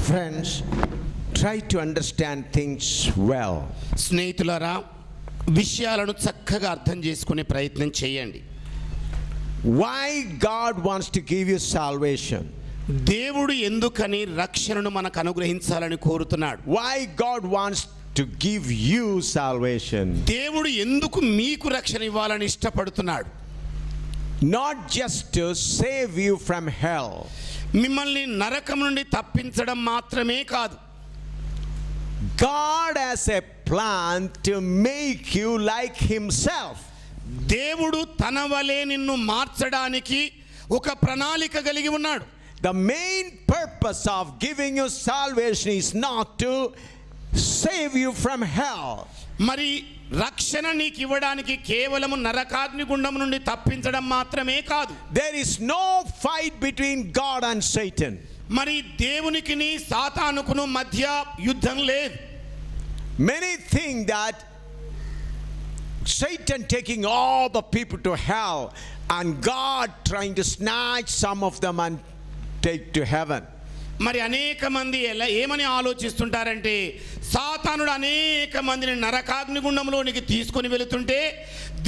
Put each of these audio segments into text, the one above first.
Friends, try to understand things well. స్నేహితులారా, విషయాలను చక్కగా అర్థం చేసుకునే ప్రయత్నం చేయండి. Why God wants to give you salvation? దేవుడు ఎందుకని రక్షణను మనకు అనుగ్రహించాలని కోరుతున్నాడు? Why God wants to give you salvation? దేవుడు ఎందుకు మీకు రక్షణ ఇవ్వాలని ఇష్టపడుతున్నాడు? Not just to save you from hell. మిమ్మల్ని నరకం నుండి తప్పించడం మాత్రమే కాదు. God has a plan to make you like himself. దేవుడు తన వలె నిన్ను మార్చడానికి ఒక ప్రణాళిక కలిగి ఉన్నాడు. The main purpose of giving you salvation is not to save you from hell. మరి రక్షణ నీకు ఇవ్వడానికి కేవలము నరకాగ్ని గుండం నుండి తప్పించడం మాత్రమే కాదు. There is no fight between God and Satan. మరి దేవునికిని సాతానుకును మధ్య యుద్ధం లేదు. Many think that Satan taking all the people to hell and God trying to snatch some of them and take to heaven. మరి అనేక మంది ఏమని ఆలోచిస్తుంటారంటే, సాతానుడు అనేక మందిని నరకాగ్ని గుండంలోనికి తీసుకొని వెళుతుంటే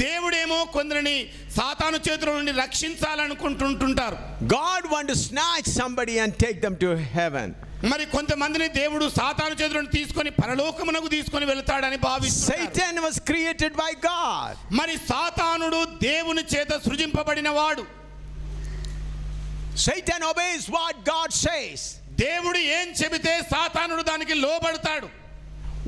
దేవుడేమో కొందరిని సాతాను చేతుల నుండి రక్షించాలనుకుంటుంటారు. God want to snatch somebody and take them to heaven. మరి కొంతమందిని దేవుడు సాతాను చేతుల నుండి తీసుకొని పరలోకమునకు తీసుకొని వెళ్తాడని భావిస్తారు. Satan was created by God. మరి సాతానుడు దేవుని చేత సృజింపబడిన వాడు. Satan obeys what God says. దేవుడు ఏం చెబితే సాతానుడు దానికి లోబడతాడు.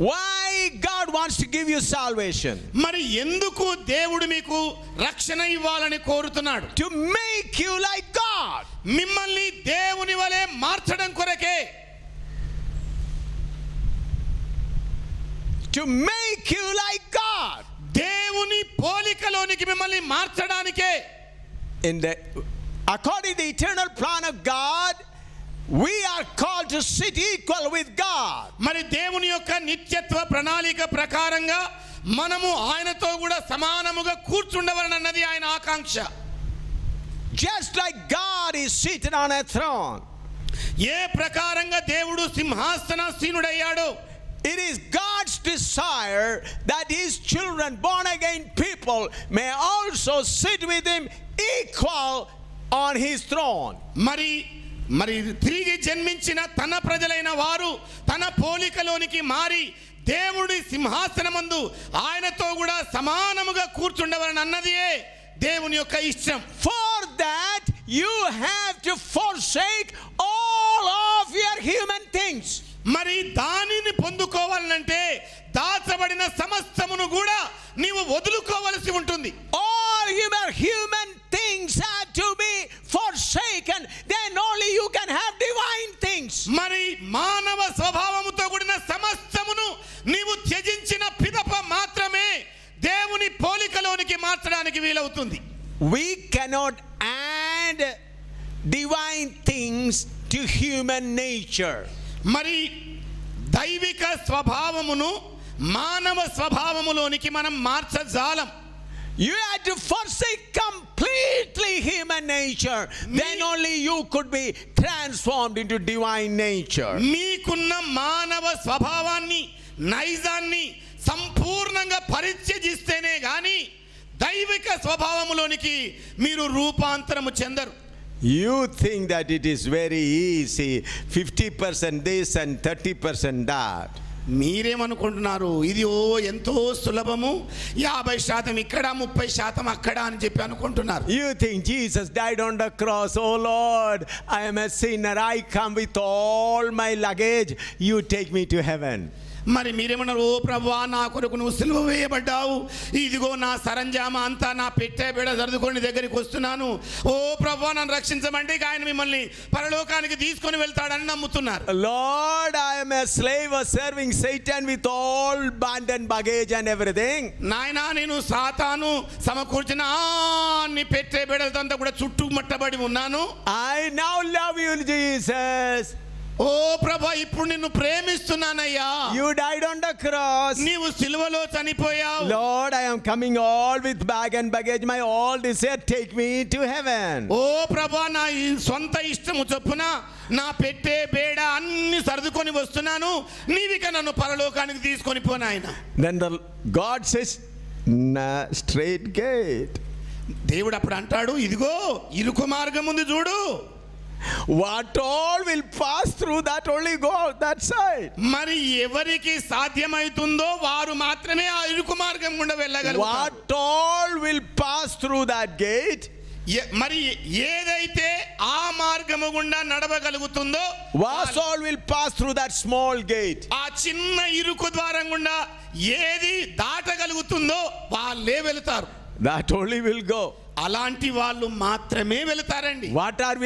Why God wants to give you salvation? మరి ఎందుకు దేవుడు మీకు రక్షణ ఇవ్వాలని కోరుతున్నాడు? To make you like God. మిమ్మల్ని దేవుని వలె మార్చడం కొరకే. To make you like God. దేవుని పోలికలోనికి మిమ్మల్ని మార్చడానికే. According to the eternal plan of God, we are called to sit equal with God. మరి దేవుని యొక్క నిత్యత్వ ప్రణాళిక ప్రకారంగా మనము ఆయనతో కూడా సమానముగా కూర్చుండవలనన్నది ఆయన ఆకాంక్ష. Just like God is seated on a throne. ఏ ప్రకారంగా దేవుడు సింహాసనాసీనుడయ్యాడో, it is God's desire that his children, born again people, may also sit with him equal on his throne. మరి తిరిగి జన్మించిన తన ప్రజలైన వారు తన పోలికలోనికి మారి దేవుడి సింహాసనమందు ఆయనతో కూడా సమానముగా కూర్చుండవలని అన్నదియే దేవుని యొక్క ఇష్టం. For that you have to forsake all of your human things. మరి దానిని పొందుకోవాలంటే దాచబడిన సమస్తమును కూడా నీవు వదులుకోవలసి ఉంటుంది. All your human things have to be forsaken, then only you can have divine things. మరి మానవ స్వభావముతో కూడిన సమస్తమును నీవు త్యజించిన పిదప మాత్రమే దేవుని పోలికలోనికి మార్చడానికి వీలవుతుంది. We cannot add divine things to human nature. మరి దైవిక స్వభావమును మానవ స్వభావములోనికి మనం మార్చజాలం. You had to forsake completely human nature, then only you could be transformed into divine nature. మీకున్న మానవ స్వభావాన్ని నైజాన్ని సంపూర్ణంగా పరిత్యజిస్తేనే గాని దైవిక స్వభావములోనికి మీరు రూపాంతరము చెందరు. You think that it is very easy, 50% this and 30% that. మీరేమనుకుంటున్నారు? ఇది ఎంతో సులభము, 50% ఇక్కడ 30% అక్కడ అని చెప్పి అనుకుంటున్నారు. You think Jesus died on the cross, oh Lord, I am a sinner, I come with all my luggage, you take me to heaven. మరి మీరేమన్నారు? ఓ ప్రభువా, నా కొరకు నువ్వు సిలువ వేయబడ్డావు, ఇదిగో నా సరంజామా అంతా నా పెట్టే బేడ సర్దుకొని దగ్గరికి వస్తున్నాను, ఓ ప్రభువా నన్ను రక్షించమంటే ఆయన మిమ్మల్ని పరలోకానికి తీసుకొని వెళ్తాడని నమ్ముతున్నారు. Lord, I am a slave of serving Satan with all band and baggage and everything. నాయనా, నేను సాతాను సమకూర్చిన అన్ని పెట్టే బేడలతో కూడా చుట్టుముట్టబడి ఉన్నాను. I now love you, Jesus. ఓ ప్రభా ఇప్పుడు నిన్ను ప్రేమిస్తున్నానయ్యా, You died on the cross. నీవు సిలువలో చనిపోయావు. Lord, I am coming all with bag and baggage. My all desire, take me to heaven. ఓ ప్రభా నా ఈ సొంత ఇష్టము చొప్పున నా పెట్టే బేడ అన్ని సర్దుకొని వస్తున్నాను, నీవిక నన్ను పరలోకానికి తీసుకొని పోనాయన. Then the God says, straight gate. దేవుడు అప్పుడు అంటాడు, ఇదిగో ఇరుకు మార్గం ఉంది చూడు. What all will pass through that only go that side. మరి ఎవరికి సాధ్యమవుతుందో వారు మాత్రమే ఆ ఇరుకు మార్గం గుండా వెళ్ళగలుగుతారు. What all will pass through that gate. మరి ఏదైతే ఆ మార్గము గుండా నడవగలుగుతుందో, What all will pass through that small gate. ఆ చిన్న ఇరుకు ద్వారం గుండా ఏది దాటగలుగుతుందో వాళ్ళే వెళతారు. That only will go. అలాంటి వాళ్ళు మాత్రమే వెళతారండి. What are we